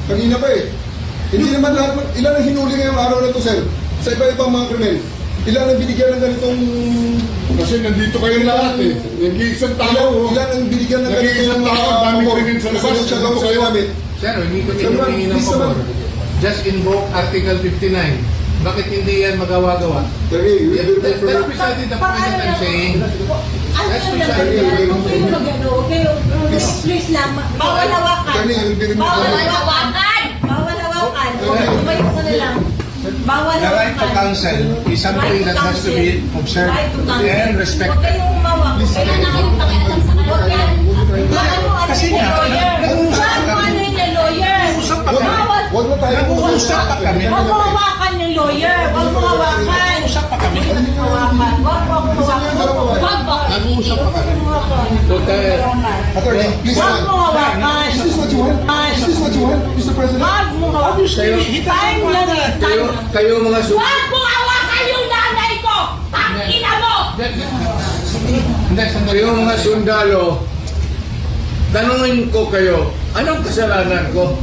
Kanina pa eh. Hindi naman lahat, ilan ang hinuli ngayong araw na ito, sir? Sa iba-ibang mga krimen. Ilan ang binigyan ng ganitong... Kasi nandito kayo lahat eh. Nag-iisang tao. Ilan ang binigyan ng Nag-iisang tao, dami ko rin sa labas. Siya daw sa namin. Sir, hindi ko hiningi ng pabor. Just invoke Article 59. Bakit hindi yan magawa-gawa? Terry, we will That's refer... precisely the point that I'm saying. Ano That's yung precisely naman the yan? Huwag kayo mag-ano, huwag kayo, please lang, bawal hawakan. Terry, we will Bawal refer... hawakan! Bawal hawakan. Tumayo ka na lang. Bawal The right to hawakan. counsel is something that has to be observed Right to counsel. and Huwag respected. kayong umawak. Kailan na kayong pakialam sa kanila. Huwag yan. Ano Kasi yung nga, lawyer? nag-uusap Ano kami. ano yung lawyer? Nag-uusap pa kami. Bawal. Huwag na tayo... Nag-uusap pa kami. Huwag mo hawakan yung lawyer. Huwag mo hawakan. Nag-uusap pa kami. Hawakan. Huwag mo hawakan. Huwag mo. Nag-uusap pa kami. So, Attorney, please... Huwag mo hawakan. Is this what you want? Is this what you want, Mr. President? Huwag mo hawakan. Time lang eh. Time. kayo mga Huwag mo hawakan yung nanay ko! Tangina mo! Kayo mga sundalo, tanungin ko kayo, anong kasalanan ko?